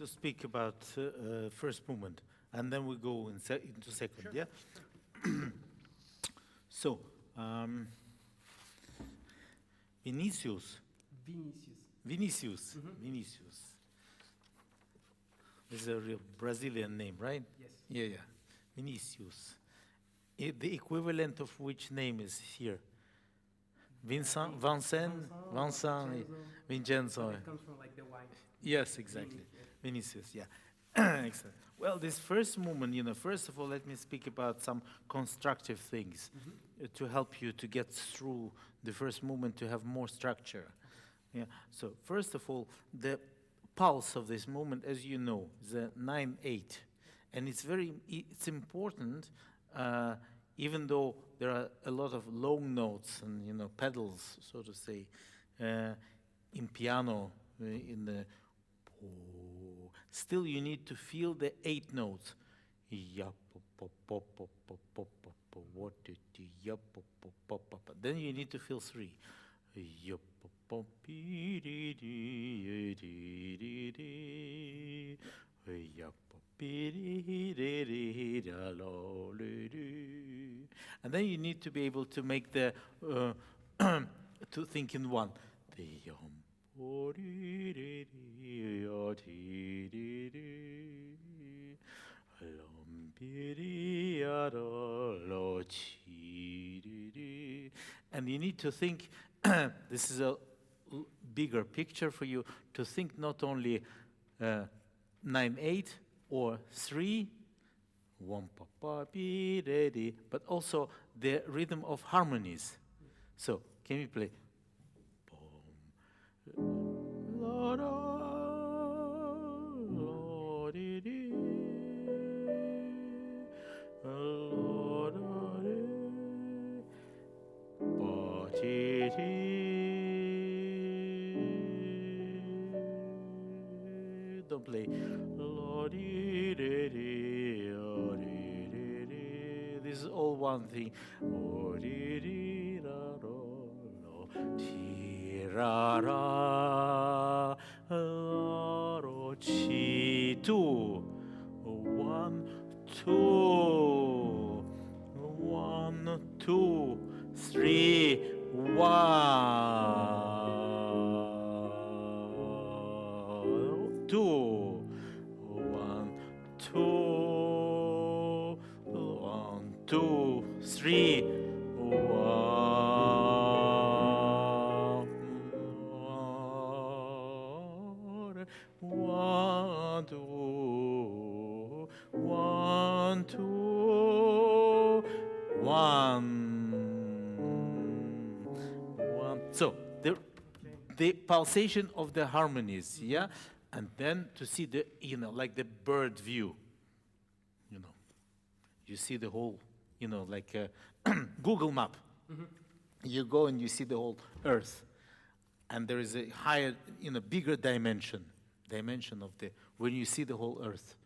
to speak about first movement, and then we go into second. Sure. Yeah. So, Vinicius. Vinicius. Vinicius. This is a real Brazilian name, right? Yes. Yeah, yeah. Vinicius. The equivalent of which name is here? Vincent, Vincenzo. It comes from like the wine. Yes, exactly. Vinicius, yeah. Excellent. Well, this first movement, first of all, let me speak about some constructive things to help you to get through the first movement, to have more structure. Yeah. So, first of all, the pulse of this movement, as you know, is a 9/8, and it's important. Even though there are a lot of long notes and pedals, so to say, in piano, still you need to feel the 8 notes. Then you need to feel 3. And then you need to be able to make the to think in one. And you need to think, this is a bigger picture for you, to think not only 9/8 or 3, 1 pa pi re di, but also the rhythm of harmonies. So, can we play? La da, la di di, la da di, ba ti ti. Don't play. This is all one thing. Two. 1, 2. 1, 2, 3, 1, 2. 1, 2, 1, 2, 3, 1, 2, 1, 2, 1. So the pulsation of the harmonies, yeah, and then to see the like the bird view, you see the whole, like a Google map. You go and you see the whole Earth, and there is a higher, bigger dimension of when you see the whole Earth.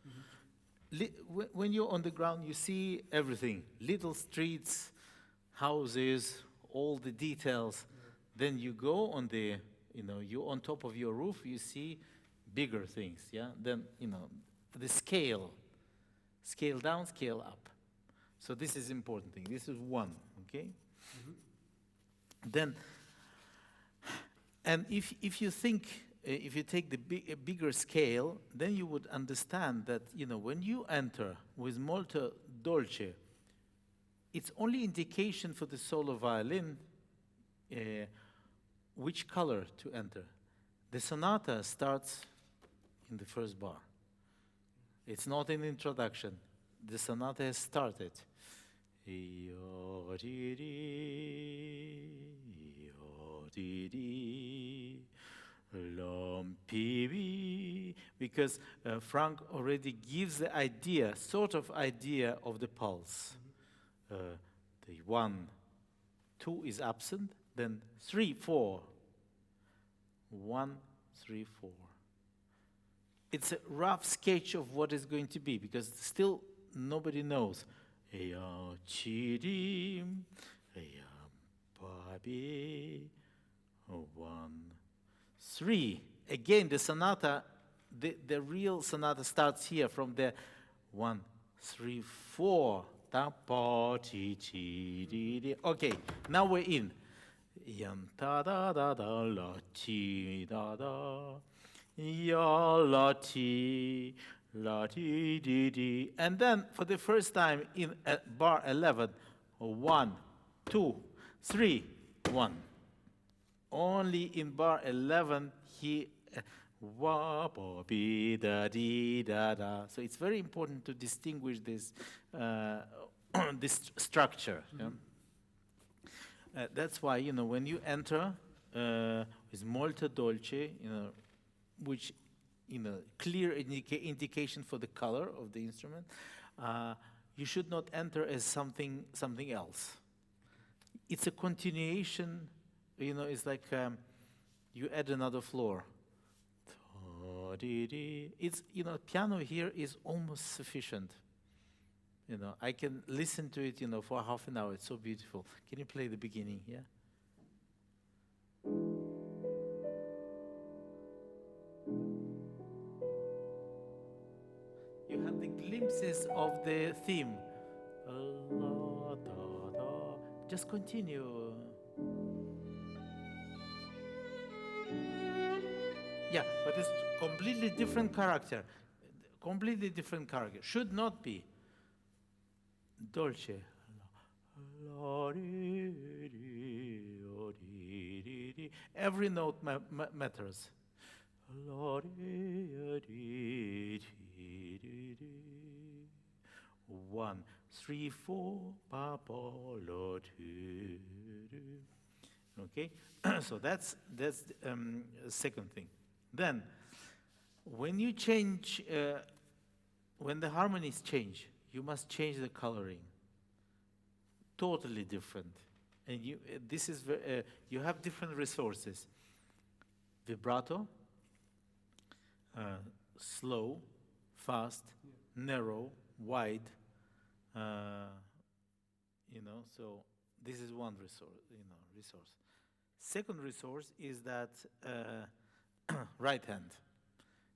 When you're on the ground, you see everything, little streets, houses, all the details. Then you go on you're on top of your roof, you see bigger things, yeah? Then, the scale down, scale up. So this is important thing. This is 1, okay? Then, and if you think, if you take the bigger scale, then you would understand that, when you enter with molto dolce, it's only indication for the solo violin which color to enter. The sonata starts in the first bar. It's not an introduction. The sonata has started. Because Franck already gives the idea, sort of idea of the pulse. The 1, 2 is absent, then 3, 4. 1, 3, 4. It's a rough sketch of what is going to be, because still nobody knows. 1, 3. Again, the sonata the real sonata starts here from the 1, 3, 4. Ta, pa, ti, ti, di, di. Okay, now we're in. Yam, ta, da, da, da, la, ti, da, da. Ya, la, ti, di, di. And then for the first time in bar 11, 1, 2, 3, 1. Only in bar 11 he wa, ba, bi, da, di, da, da. So it's very important to distinguish this this structure. Yeah? That's why, when you enter with molto dolce, which, clear indication for the color of the instrument, you should not enter as something else. It's a continuation, it's like you add another floor. It's, piano here is almost sufficient. I can listen to it, for half an hour. It's so beautiful. Can you play the beginning here? You have the glimpses of the theme. Just continue. Yeah, but it's completely different character. Completely different character. Should not be. Dolce. Every note matters. 1, 3, 4, pa, pa, la, tu, du. Okay, so that's the second thing. Then, when you change, when the harmonies change, you must change the coloring. Totally different, and you have different resources. Vibrato, slow, fast, narrow, wide. So this is one resource. Second resource is that right hand.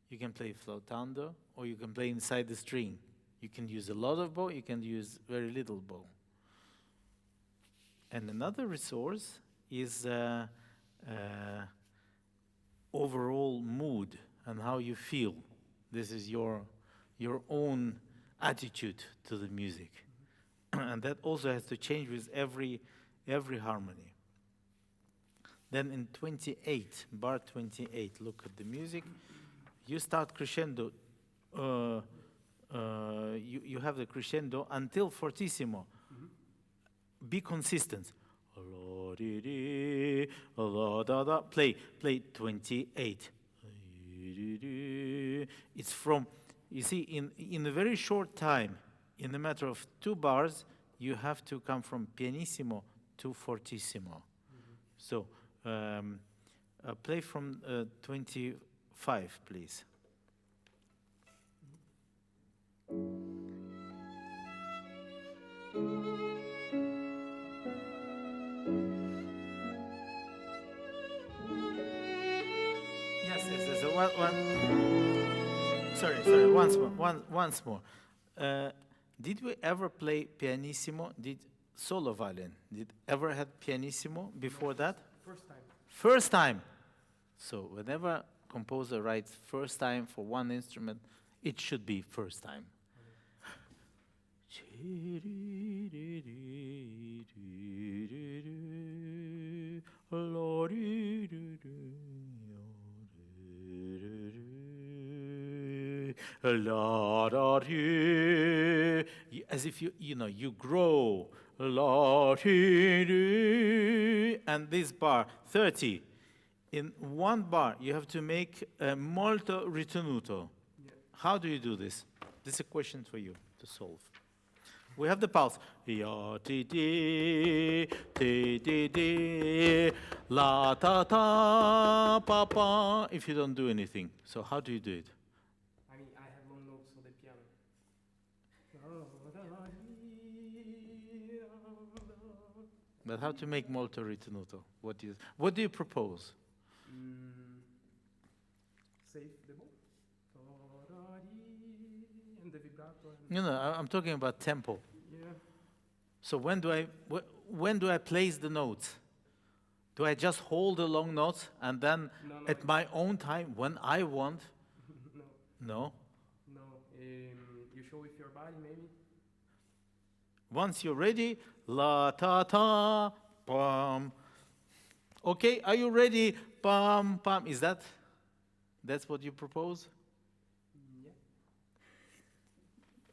You can play flautando, or you can play inside the string. You can use a lot of bow, you can use very little bow. And another resource is overall mood and how you feel. This is your own attitude to the music. And that also has to change with every harmony. Then in 28, bar 28, look at the music. You start crescendo. You have the crescendo until fortissimo. Be consistent. Play 28. It's from, you see, in a very short time, in a matter of 2 bars, you have to come from pianissimo to fortissimo. So play from 25, please. Yes. Sorry. Once more. Did we ever play pianissimo? Did solo violin? Did ever had pianissimo before that? First time. First time. So whenever composer writes first time for one instrument, it should be first time. As if you grow. And this bar, 30. In one bar, you have to make a molto ritenuto. Yeah. How do you do this? This is a question for you to solve. We have the pulse. Ya ti ti la ta ta pa pa. If you don't do anything, so how do you do it? I have long notes for the piano. But how to make molto ritenuto? What do you propose? Save the bow. the vibrato. And No, I'm talking about tempo. yeah. So when do I place the notes? Do I just hold the long notes and then No, no, at my own time when I want? no, No. no. You show with your body, maybe. Once you're ready, la ta ta, pam. Okay, are you ready? Pam pam. That's what you propose?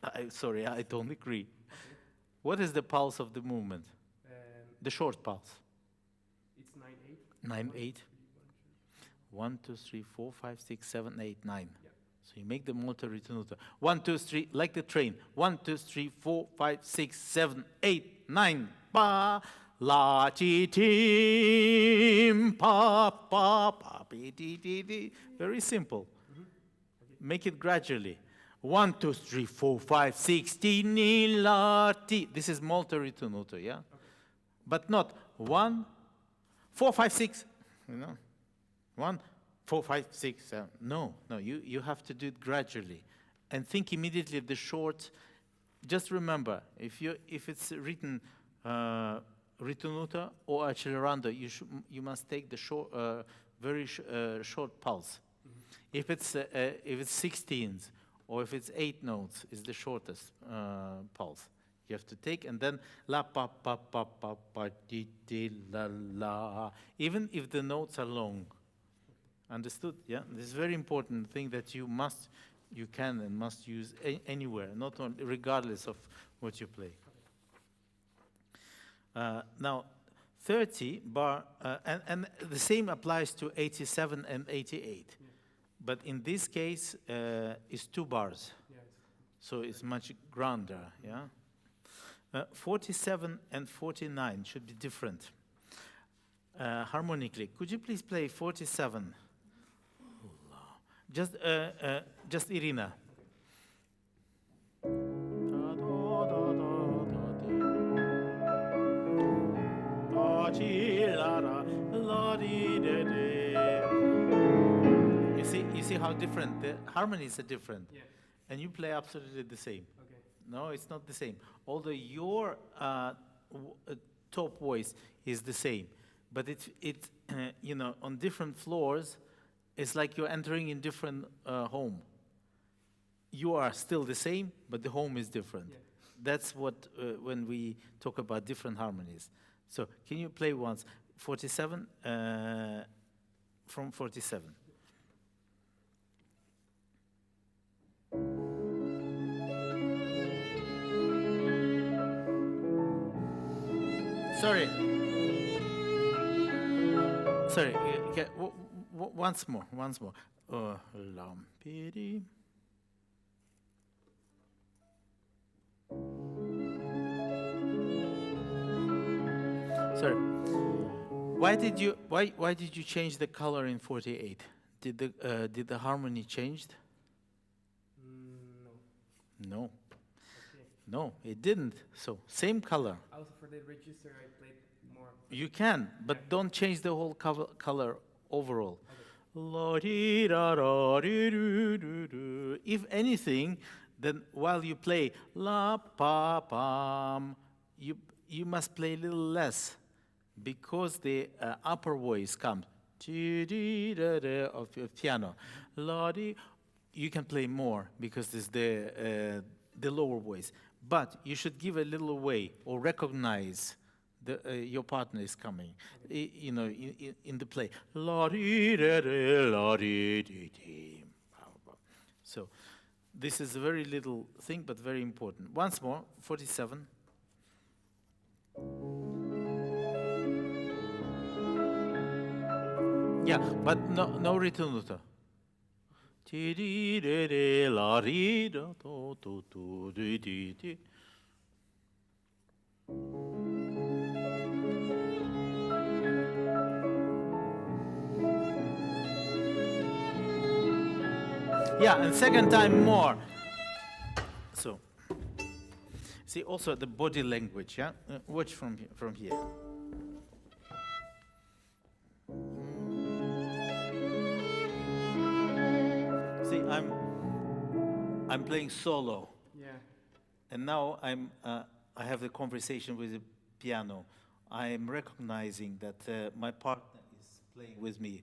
Yeah. Sorry, I don't agree. Okay. What is the pulse of the movement? The short pulse. It's 9/8. 9/8. 1, 2, 3, 4, 5, 6, 7, 8, 9. Yeah. So you make the molto ritenuto. 1, 2, 3, like the train. 1, 2, 3, 4, 5, 6, 7, 8, 9. Pa, la, ti, tim, pa, pa, pa, pi, ti, ti, ti. Very simple. Okay. Make it gradually. 1, 2, 3, 4, 5, 6, ti, ni, la, ti. This is molto ritenuto, yeah? Okay. But not 1, 4, 5, 6. You know? 1, 4, 5, 6, 7. No, you have to do it gradually. And think immediately of the short. Just remember, if it's written ritenuto or accelerando, you must take the short, very short pulse. If it's 16s or if it's 8 notes, is the shortest pulse. You have to take, and then la pa pa pa pa pa di di la la. Even if the notes are long. Understood? Yeah. This is very important thing that you can and must use anywhere, not only, regardless of what you play. Now, 30 bar, and the same applies to 87 and 88. Yeah. But in this case, it's 2 bars. Yeah. So it's much grander, yeah? 47 and 49 should be different. Harmonically, could you please play 47? Just Irina. You see how different the harmonies are different, Yeah. and you play absolutely the same. Okay. No, it's not the same. Although your top voice is the same, but it's you know, on different floors, it's like you're entering in different home. You are still the same, but the home is different. Yeah. That's what when we talk about different harmonies. So can you play once 47 from 47? Sorry. Okay, once more. Lampiri. Sorry. Why did you change the color in 48? Did the harmony changed? No. No. Okay. No, it didn't. So same color. Also for the register, I played more. You can, but don't change the whole color overall. Okay. If anything, then while you play la pa pam, you must play a little less, because the upper voice comes of your piano. You can play more because there's the lower voice, but you should give a little away or recognize your partner is coming, you know, in the play. So this is a very little thing, but very important. Once more, 47. Yeah, but no ritenuto. Yeah, and second time more. So, see also the body language, yeah? Watch from here. See, I'm I'm playing solo, Yeah. and now I have the conversation with the piano. I am recognizing that my partner is playing with me.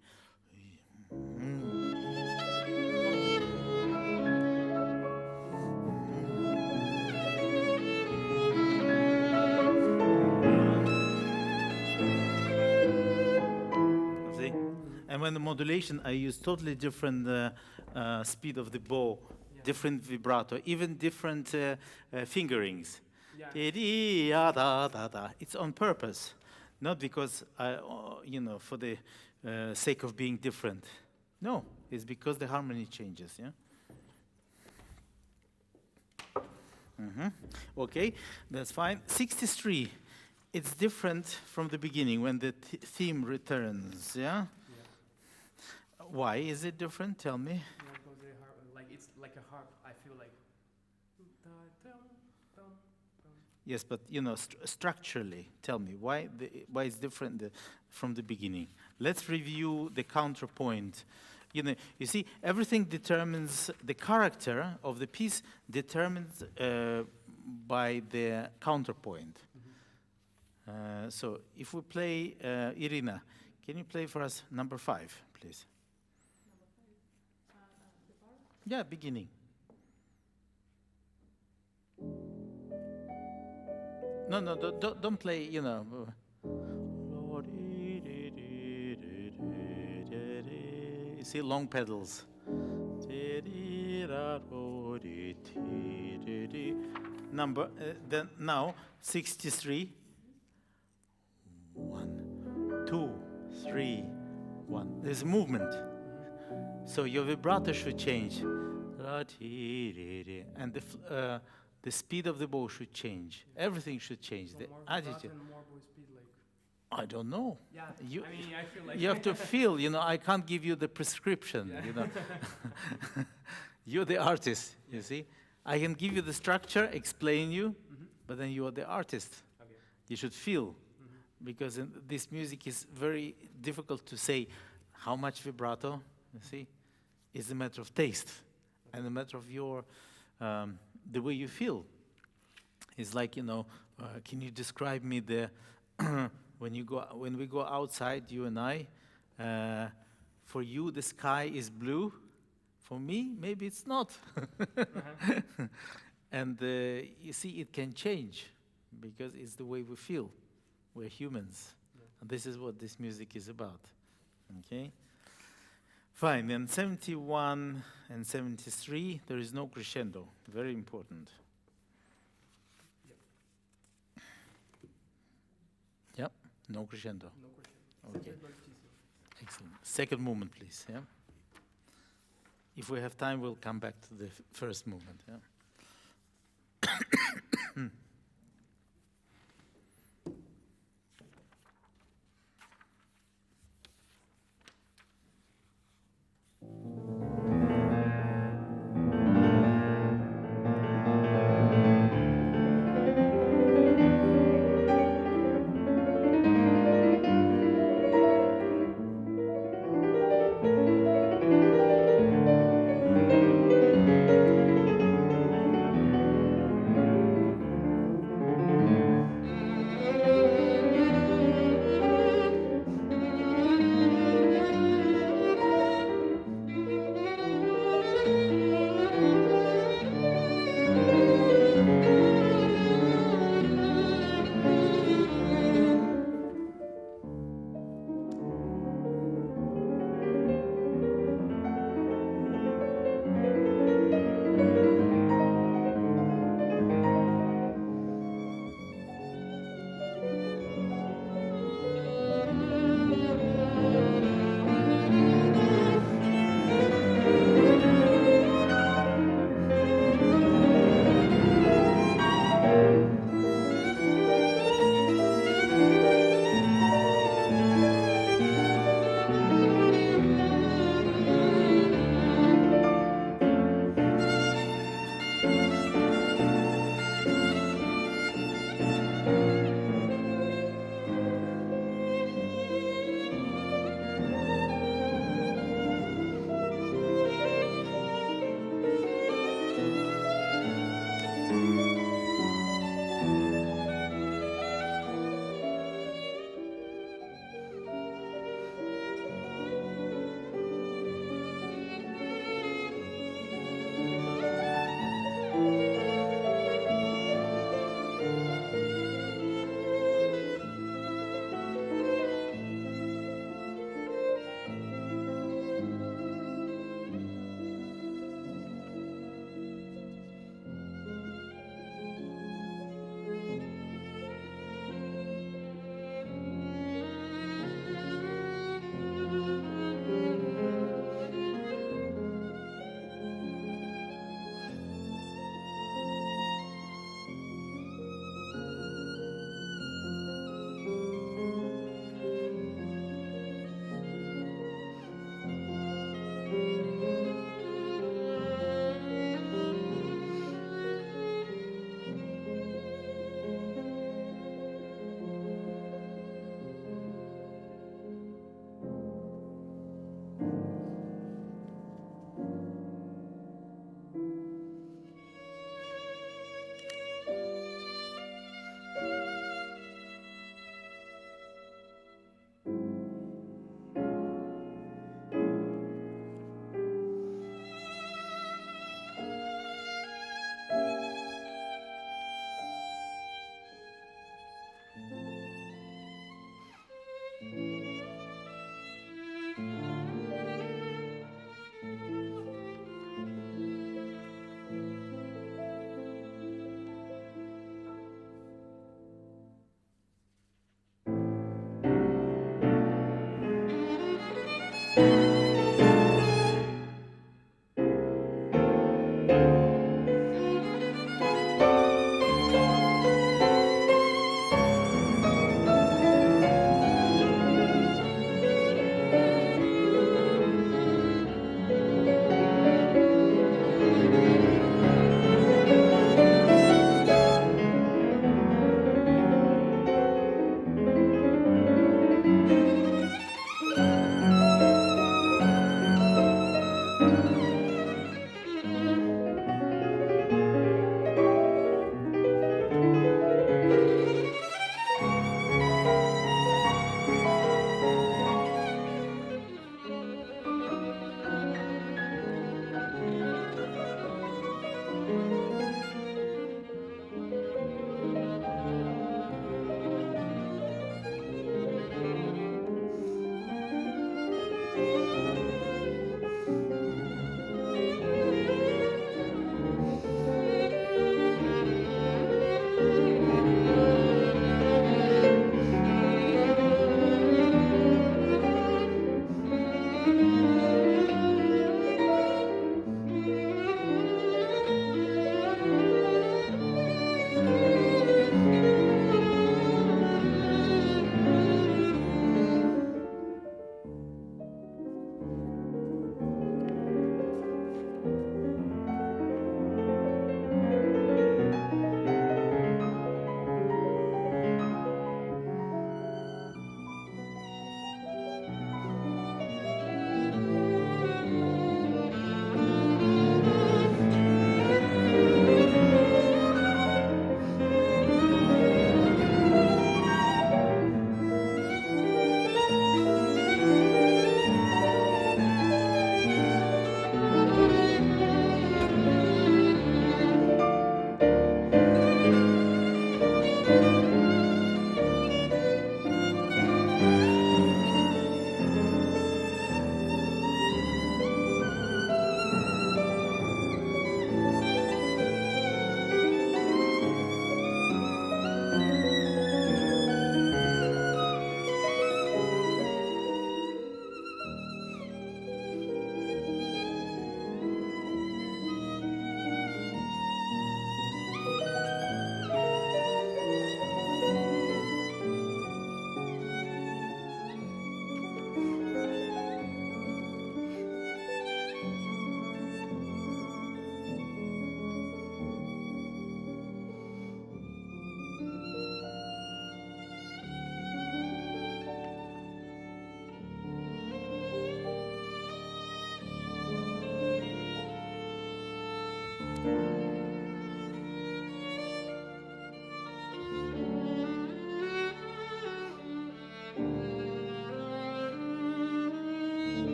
See? And when the modulation, I use totally different speed of the bow, different vibrato, even different fingerings. Yeah. It's on purpose, not because for the sake of being different. No, it's because the harmony changes. Yeah. Okay, that's fine. 63. It's different from the beginning when the theme returns. Yeah. Why is it different? Tell me. Yeah, it goes very hard. Like it's like a harp. I feel like. Yes, but structurally, tell me why it's different from the beginning. Let's review the counterpoint. You see, everything determines the character of the piece, determined by the counterpoint. So, if we play Irina, can you play for us number 5, please? Yeah, beginning. No, don't play, You see, long pedals. Then now, 63. 1, 2, 3, 1. There's a movement. So your vibrato should change. And the speed of the bow should change. Everything should change. So The more attitude. and more bow speed, like. I don't know. Yeah. You, I feel like. you have to feel. I can't give you the prescription. Yeah. You're the artist. You see, I can give you the structure, explain you, but then you are the artist. Okay. You should feel, because this music is very difficult to say how much vibrato. You see, it's a matter of taste and a matter of your the way you feel. It's like can you describe me the when we go outside, you and I? For you, the sky is blue. For me, maybe it's not. And you see, it can change because it's the way we feel. We're humans. And this is what this music is about. Okay? Fine. And 71 and 73, there is no crescendo. Very important. Yep. No crescendo. No question. Okay. Excellent. Second movement, please. Yeah. If we have time, we'll come back to the first movement. Yeah.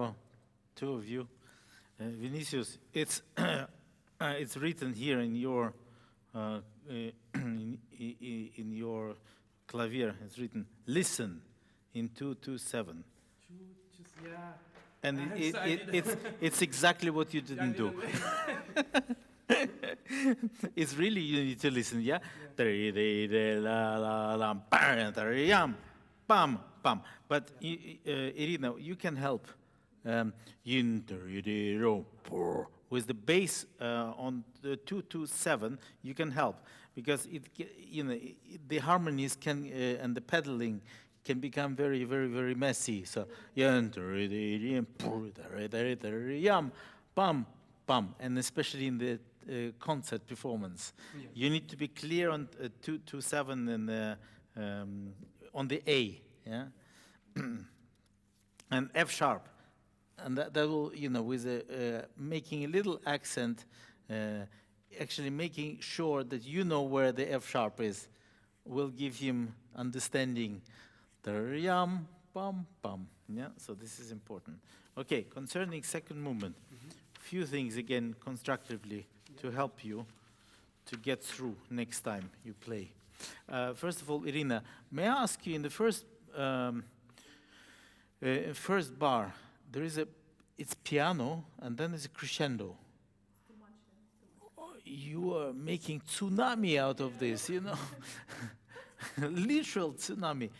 Hello, two of you. Vinicius, it's written here in your in your clavier. It's written "listen" in 227, Just yeah. and So I did- it's exactly what you didn't do. It's really you need to listen, yeah. Pam, pam. But Irina, you can help. With the bass on the 227, you can help because the harmonies can and the pedaling can become very, very, very messy. So pam, pam, and especially in the concert performance, you need to be clear on 227 and on the A, yeah, and F sharp. And that will, with making a little accent, actually making sure that you know where the F sharp is, will give him understanding. Yam, pam, pam. Yeah, so this is important. Okay, concerning second movement, few things again constructively to help you to get through next time you play. First of all, Irina, may I ask you in the first bar, it's piano, and then there's a crescendo. You are making tsunami out of this, literal tsunami.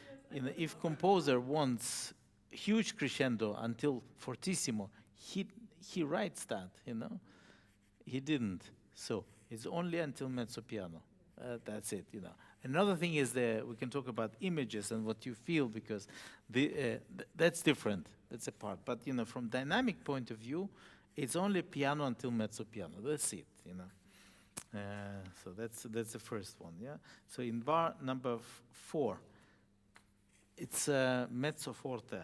If composer wants huge crescendo until fortissimo, he writes that, He didn't. So it's only until mezzo piano. That's it, Another thing is we can talk about images and what you feel because that's different. That's a part. But from dynamic point of view, it's only piano until mezzo piano. That's it, So that's the first one, yeah. So in bar number 4, it's mezzo forte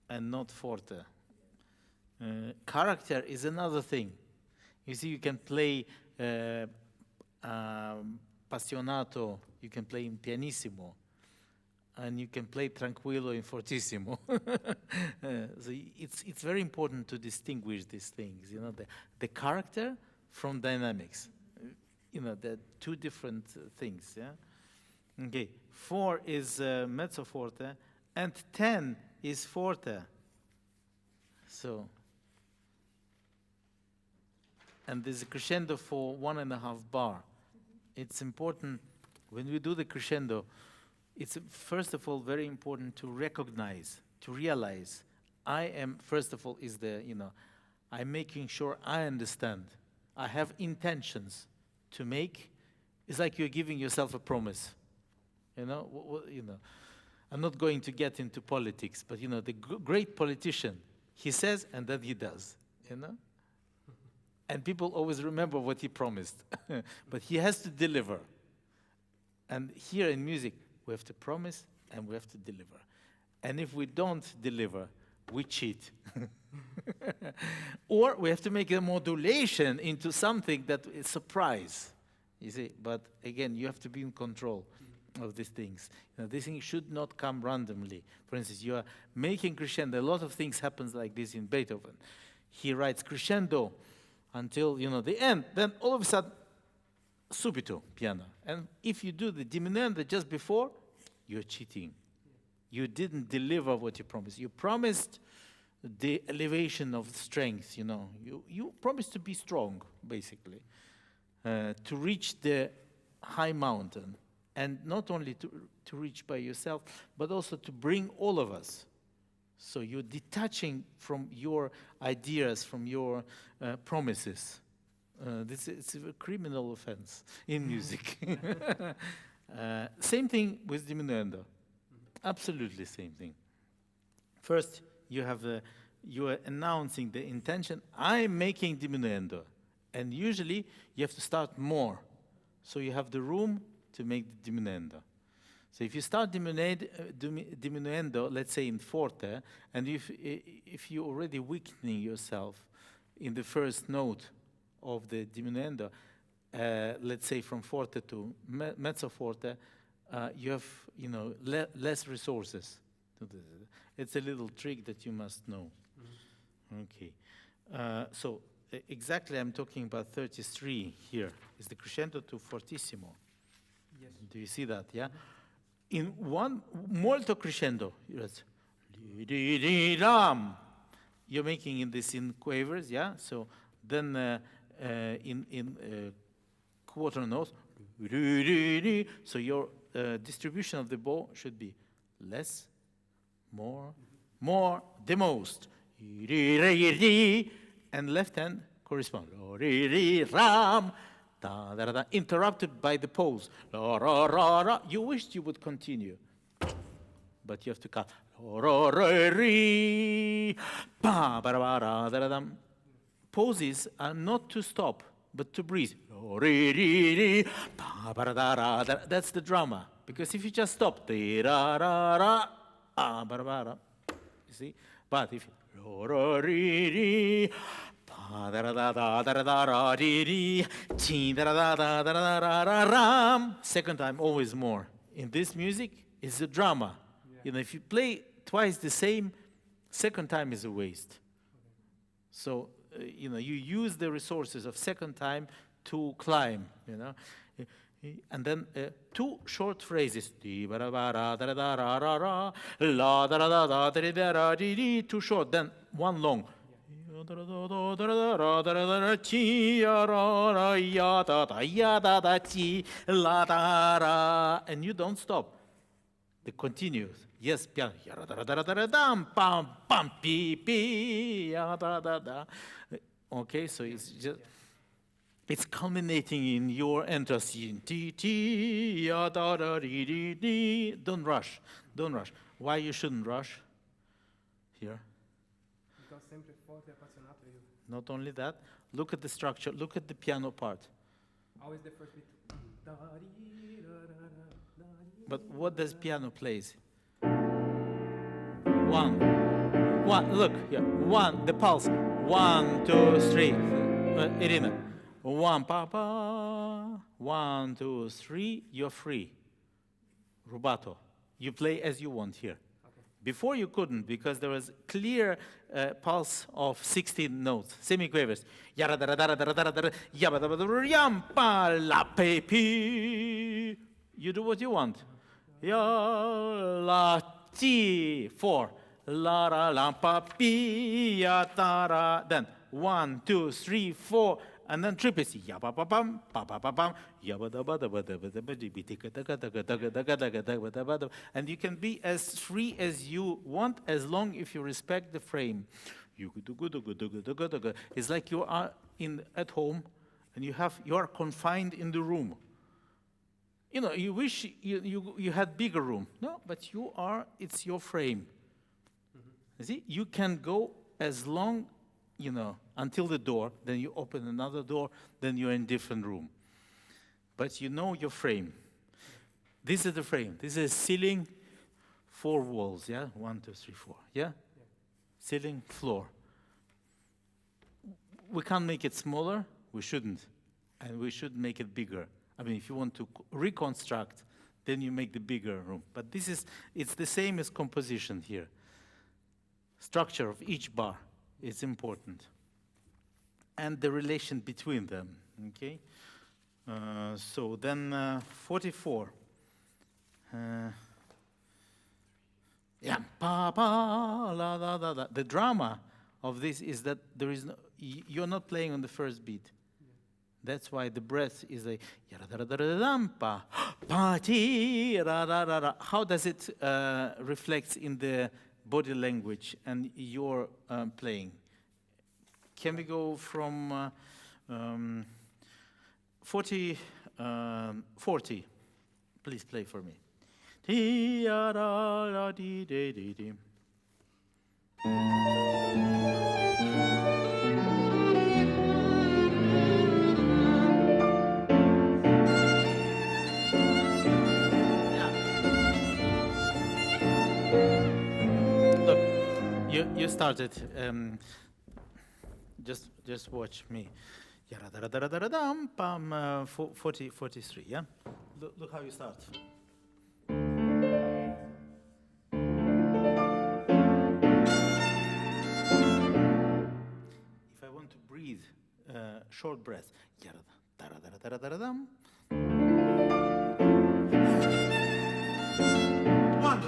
and not forte. Character is another thing. You see, you can play Passionato, you can play in pianissimo, and you can play tranquillo in fortissimo. So it's very important to distinguish these things, the character from dynamics. They're two different things, yeah? Okay, 4 is mezzo forte, and 10 is forte. So, and there's a crescendo for 1.5 bar. It's important when we do the crescendo, it's first of all very important to recognize, to realize I am, first of all, I'm making sure I understand. I have intentions to make. It's like you're giving yourself a promise. I'm not going to get into politics, but the great politician, he says and then he does, And people always remember what he promised. But he has to deliver. And here in music, we have to promise and we have to deliver. And if we don't deliver, we cheat. Or we have to make a modulation into something that is surprise. You see, but again, you have to be in control of these things. These things should not come randomly. For instance, you are making crescendo. A lot of things happens like this in Beethoven. He writes crescendo until, the end. Then all of a sudden, subito, piano. And if you do the diminuendo just before, you're cheating. You didn't deliver what you promised. You promised the elevation of strength, You promised to be strong, basically. To reach the high mountain. And not only to reach by yourself, but also to bring all of us. So you're detaching from your ideas, from your promises. It's a criminal offense in music. Same thing with diminuendo. Absolutely same thing. First, you are announcing the intention. I'm making diminuendo. And usually, you have to start more. So you have the room to make the diminuendo. So if you start diminuendo, let's say in forte, and if you're already weakening yourself in the first note of the diminuendo, let's say from forte to mezzo forte, you have less resources to do this. It's a little trick that you must know. Okay. So exactly, I'm talking about 33 here. Is the crescendo to fortissimo. Yes. Do you see that? Yeah. In one molto crescendo, it's ram. You're making in this in quavers, yeah. So then in quarter notes, so your distribution of the bow should be less, more, the most, and left hand correspond. Ram. Da, da, da, interrupted by the pause. La, ra, ra, ra. You wished you would continue, but you have to cut. La, ra, ra, ri. Pa, ba, ba, ra, da, da, dam. Pauses are not to stop, but to breathe. La, ri, ri, ri. Pa, ba, da, ra, da. That's the drama. Because if you just stop, di, ra, ra, ra, ah, ba, ba, ra. You see? But if la, ra, ri, ri. Second time, always more. In this music, it's a drama. Yeah. You know, if you play twice the same, second time is a waste. So, you know, you use the resources of second time to climb, you know. And then two short phrases. Too short, then one long. And you don't stop. It continues. Yes, piano. Okay, so it's just it's culminating in your entrance. Don't rush. Don't rush. Why you shouldn't rush? Here. Because sempre forte e appassionato io. Not only that, look at the structure, look at the piano part. Always the first beat. But what does piano plays? One, look here, one, the pulse. 1, 2, 3. Irina, 1, pa. 1, 2, 3, you're free. Rubato. You play as you want here. Before you couldn't, because there was clear pulse of 16 notes, semiquavers. You do what you want. Ya la ti 4. La ra la pa pi ya ta ra. Then 1, 2, 3, 4. And then triplets. Ya pa pa pam, pa pa pa pam, ya ba da ba da ba da ba da ba di bi tika taka taka taka taka taka taka taka taka. And you can be as free as you want, as long if you respect the frame. It's like you are at home, and you are confined in the room. You know, you wish you had bigger room. No, but it's your frame. You see, you can go as long, you know, until the door, then you open another door, then you're in different room. But you know your frame. This is the frame. This is ceiling, 4 walls, yeah? 1, 2, 3, 4, yeah? Ceiling, floor. We can't make it smaller, we shouldn't. And we should make it bigger. I mean, if you want to reconstruct, then you make the bigger room. But it's the same as composition here. Structure of each bar is important. And the relation between them, okay? So then 44. Yeah, pa pa la la la la. The drama of this is that you're not playing on the first beat. That's why the breath is like how does it reflect in the body language and your playing? Can we go from 40? Please play for me. Look, you started. Just watch me. 43, yeah? Look how you start. short breath. Dum. 1.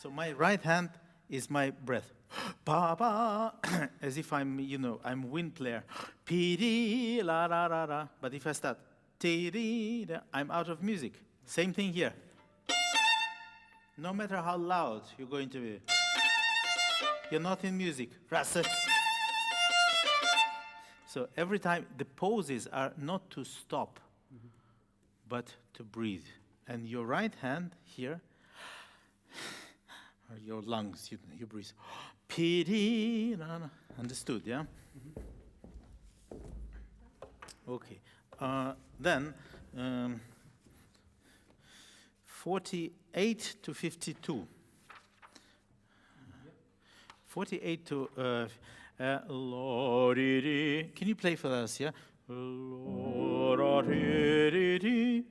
So my right hand is my breath. Ba ba, as if I'm, I'm wind player. Pi la la la la. But if I start, I'm out of music. Same thing here. No matter how loud you're going to be, you're not in music. So every time the poses are not to stop, but to breathe. And your right hand here, or your lungs, you breathe. Understood, yeah? Okay. Then 48 to 52. 48 to Lord-ri-ri. Can you play for us, yeah? Lord-ri-ri-ri.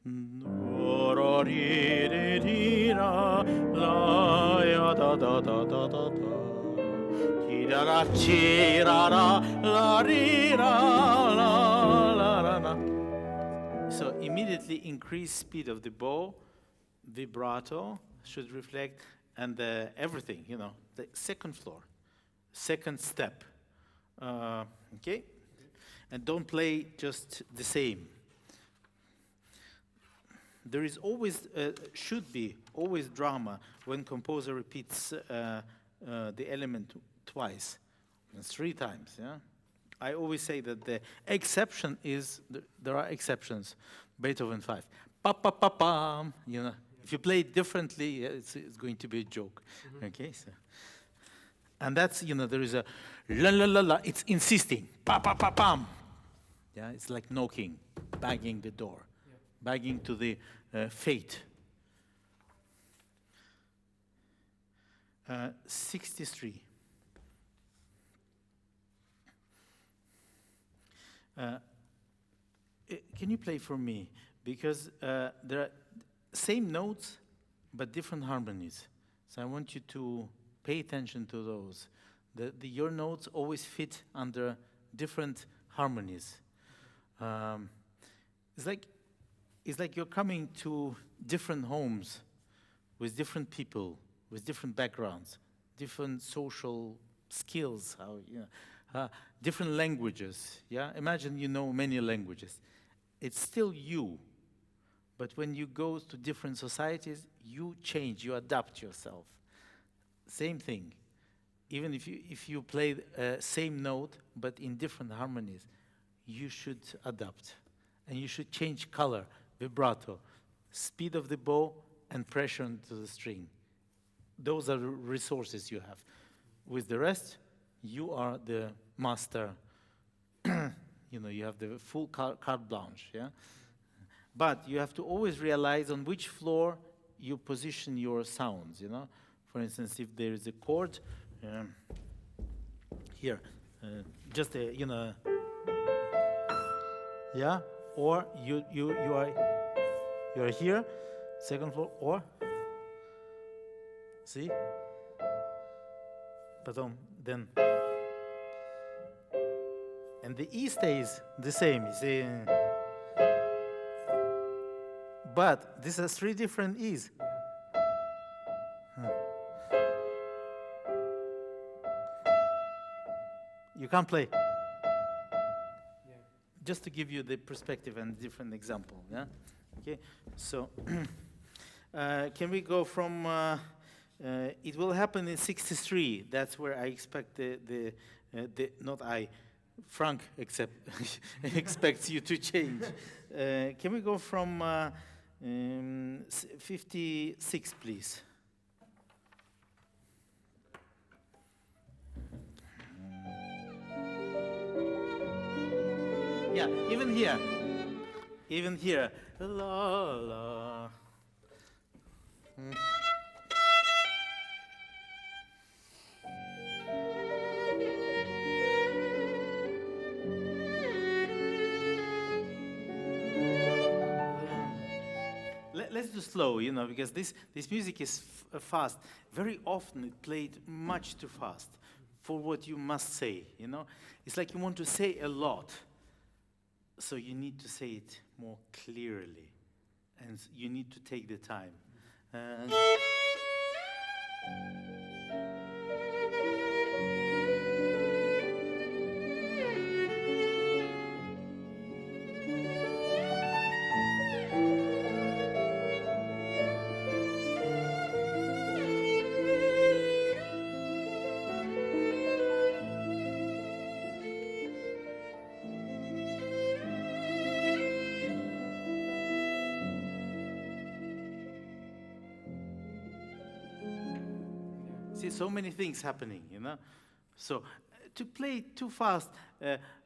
Lord-ri-ri-ri-ra. La ya da da da da da da. Chi-ra-ra, chi-ra-ra, la-ri-ra, la-la-la-la. So immediately increase speed of the bow, vibrato should reflect, and everything, the second floor, second step. Okay? And don't play just the same. There is always, should be, always drama when composer repeats the element twice and 3 times, yeah? I always say that the exception is, there are exceptions. Beethoven 5. Pa-pa-pa-pam, If you play it differently, it's going to be a joke, okay? So, and that's, there is a la-la-la-la, it's insisting, pa-pa-pa-pam. Yeah, it's like knocking, banging the door, banging to the fate. 63. Can you play for me? Because there are same notes, but different harmonies. So I want you to pay attention to those. Your notes always fit under different harmonies. It's like you're coming to different homes with different people, with different backgrounds, different social skills, different languages. Yeah, imagine you know many languages. It's still you, but when you go to different societies, you change, you adapt yourself. Same thing. Even if you play same note but in different harmonies, you should adapt, and you should change color, vibrato, speed of the bow, and pressure into the string. Those are resources you have. With the rest, you are the master. You have the full carte blanche, yeah? But you have to always realize on which floor you position your sounds, For instance, if there is a chord, here, just a, yeah? Or you are here, second floor, or, see? Then, and the E stays the same, you see? But these are 3 different E's. You can't play. Yeah. Just to give you the perspective and different example, yeah? Okay, so can we go from, it will happen in 63. That's where I expect not I, Franck expects you to change. Can we go from 56, please? Yeah, even here, la la. Let's do slow, because this music is fast. Very often it played much too fast. for what you must say, you know? It's like you want to say a lot, so you need to say it more clearly, and you need to take the time. See, so many things happening, you know? So, to play too fast,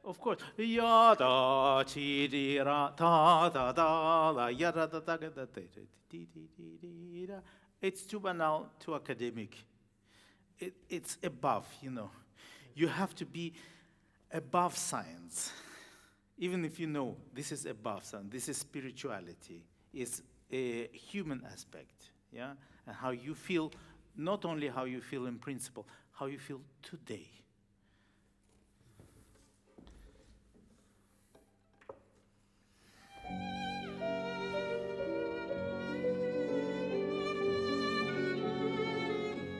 of course, ya da chi di ra ta da da la ya da da da da da da di da. It's too banal, too academic. It's above, you know. You have to be above science. Even if you know this is above science, this is spirituality, it's a human aspect, yeah? And how you feel, not only how you feel in principle, how you feel today.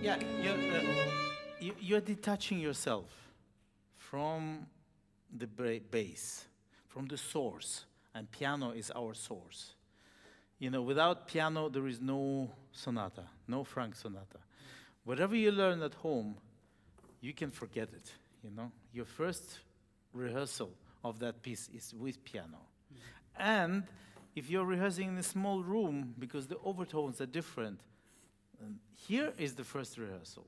Yeah, you're detaching yourself from the base, from the source, and piano is our source. You know, without piano, there is no sonata, no Franck sonata. Whatever you learn at home, you can forget it, you know. Your first rehearsal of that piece is with piano. And if you're rehearsing in a small room, because the overtones are different, here is the first rehearsal,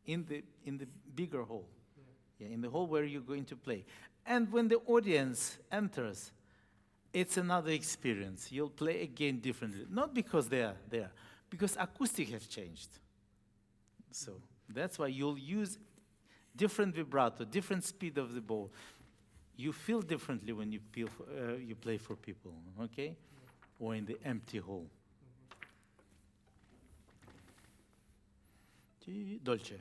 in the bigger hall, yeah, in the hall where you're going to play. And when the audience enters, it's another experience. You'll play again differently. Not because they are there, because acoustic have changed. So that's why you'll use different vibrato, different speed of the bow. You feel differently when you play for people, okay? Or in the empty hall. Dolce.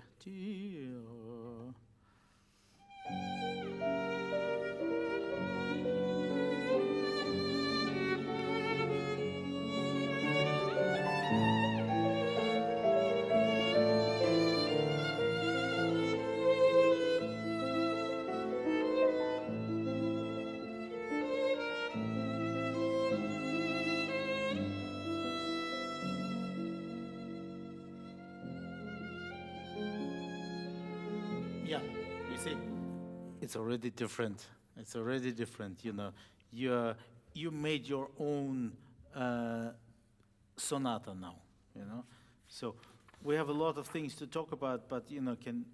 Yeah, you see, it's already different. It's already different, you know. You made your own sonata now, you know. So we have a lot of things to talk about, but, you know, can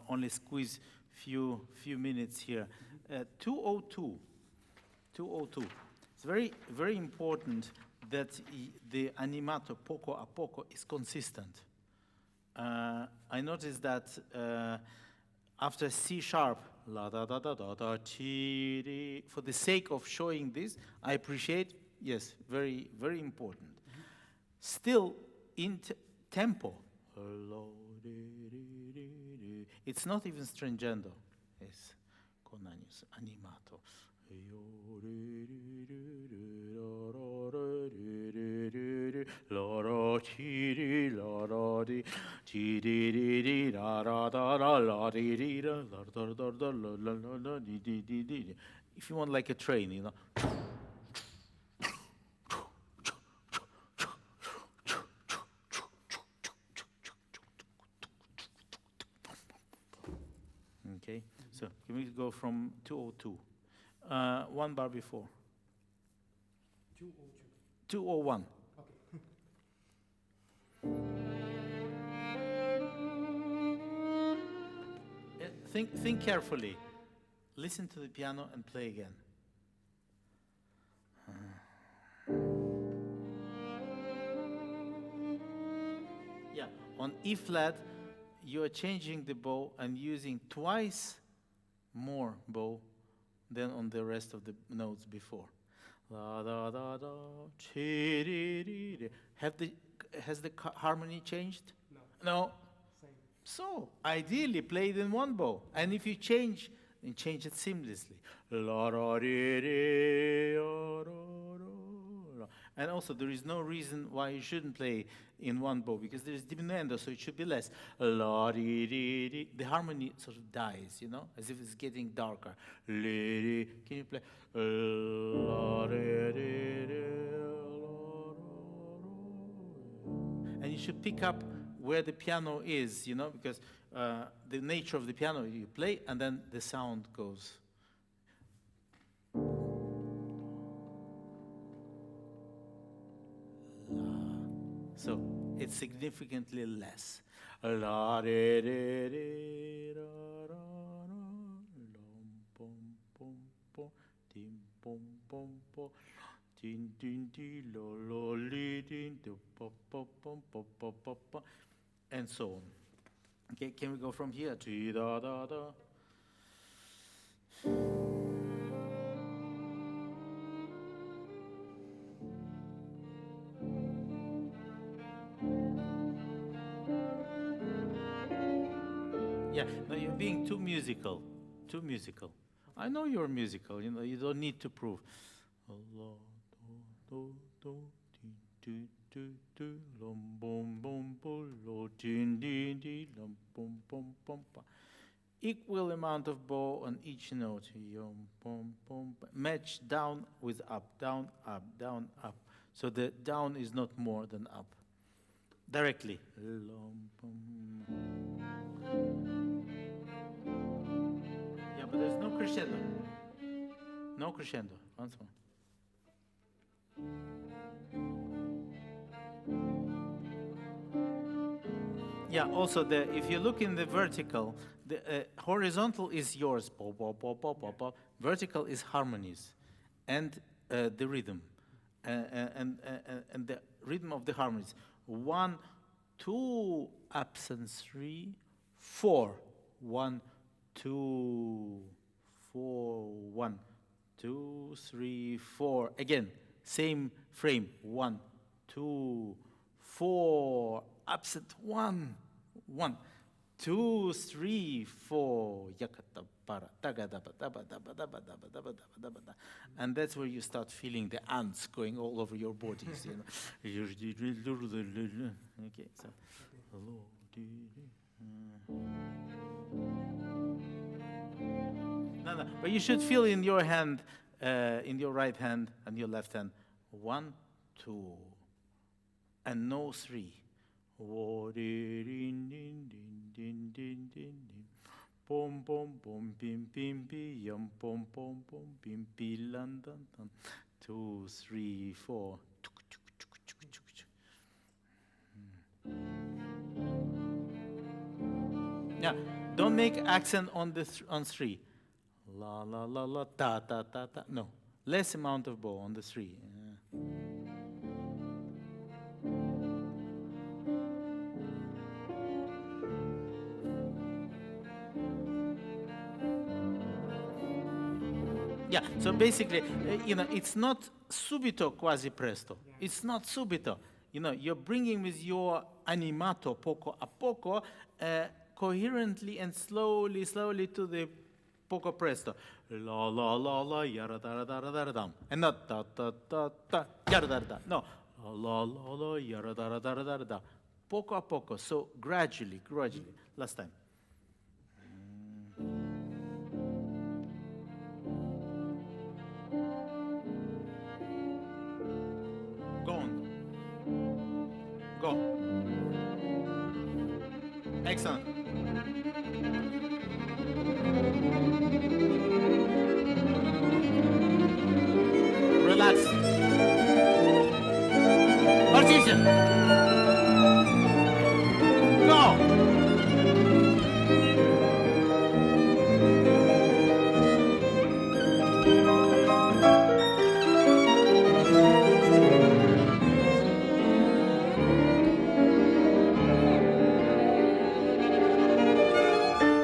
only squeeze few minutes here. 202. It's very, very important that the animato poco a poco is consistent. I noticed that after C sharp, la da da da da da chi di, for the sake of showing this, I appreciate, yes, very, very important. Still in tempo, it's not even stringendo. It's con animato. If you want like a train, you know. Okay, so can we go from 202? One bar before. 202. 201. Okay. Think carefully. Listen to the piano and play again. Yeah, on E flat, you are changing the bow and using twice more bow than on the rest of the notes before. La da da da, chi di di di. Has the harmony changed? No. No. So, ideally, play it in one bow. And if you change, then change it seamlessly. La, ra, re, re, ra, ra, ra. And also, there is no reason why you shouldn't play in one bow, because there is diminuendo, so it should be less. La, re, re, re. The harmony sort of dies, you know, as if it's getting darker. Le, re. Can you play? La, re, re, re, la, ra, ra. And you should pick up where the piano is, you know, because the nature of the piano, you play, and then the sound goes. So it's significantly less. La, re, re, re, ra, ra, ra, lom, pom, pom, pom, dim, pom, pom, pom, din, din, di, lo, lo, li, din, do, pom, pom, pom, pom, pom, pom, pom, and so on. Okay, can we go from here to da, da, da? Yeah, no, you're being too musical, too musical. I know you're musical, you know, you don't need to prove. Allah, do, do, do, do, do, lom, bom, bom, bom, lo, din, din, din, lom, bom, bom, bom, bom. Equal amount of bow on each note. Yom, bom, bom, bom. Match down with up, down, up, down, up. So the down is not more than up. Directly. Lom, bom. Yeah, but there's no crescendo. No crescendo. Once more. Yeah, also, if you look in the vertical, the horizontal is yours, bo, bo, bo, bo, bo, bo. Vertical is harmonies and the rhythm. And the rhythm of the harmonies. 1, 2, absent 3, 4. 1, 2, 4, 1, 2, 3, 4. Again, same frame. 1, 2, 4. Absent 1, 1, 2, 3, 4. And that's where you start feeling the ants going all over your bodies. You know. Okay, so. No, but you should feel in your hand, in your right hand and your left hand. 1, 2, and no 3. Pom pom pom pim pim pi yum pom pom pom pim pi lan dan dan. 2, 3, 4. Yeah, don't make accent on the on 3. La la la la ta ta ta ta. No, less amount of bow on the 3. Yeah, so basically, you know, it's not subito quasi presto. Yeah. It's not subito. You know, you're bringing with your animato poco a poco, coherently and slowly to the poco presto. La la la la yara da da da da dam, and not da da da da yara da da. No, la la la yara da da da da. Poco a poco. So gradually. Last time. Go. Excellent. Relax. Fortissimo. Go.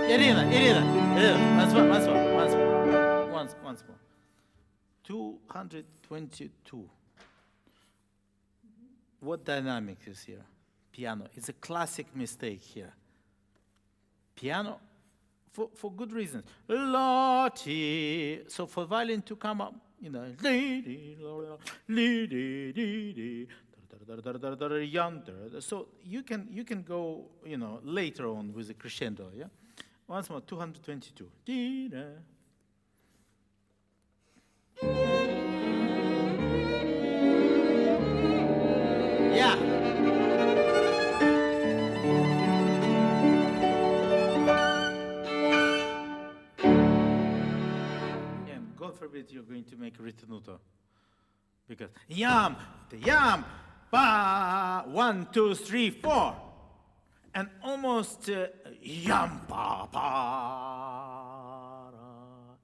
Irina. Once more. 222. What dynamic is here? Piano. It's a classic mistake here. Piano, for good reasons. La, ti. So for violin to come up, you know, so you can go, you know, later on with the crescendo, yeah? Once more, 222. Yeah. And God forbid you're going to make ritenuto. Because yam, the yam, ba, 1, 2, 3, 4. And almost yam, pa, pa,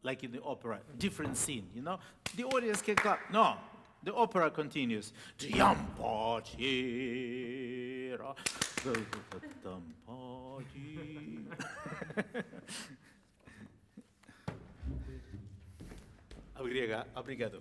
like in the opera, different scene, you know? The audience can clap. No, the opera continues. Yam, pa, chi, ra, dum, pa, chi. Obrigado.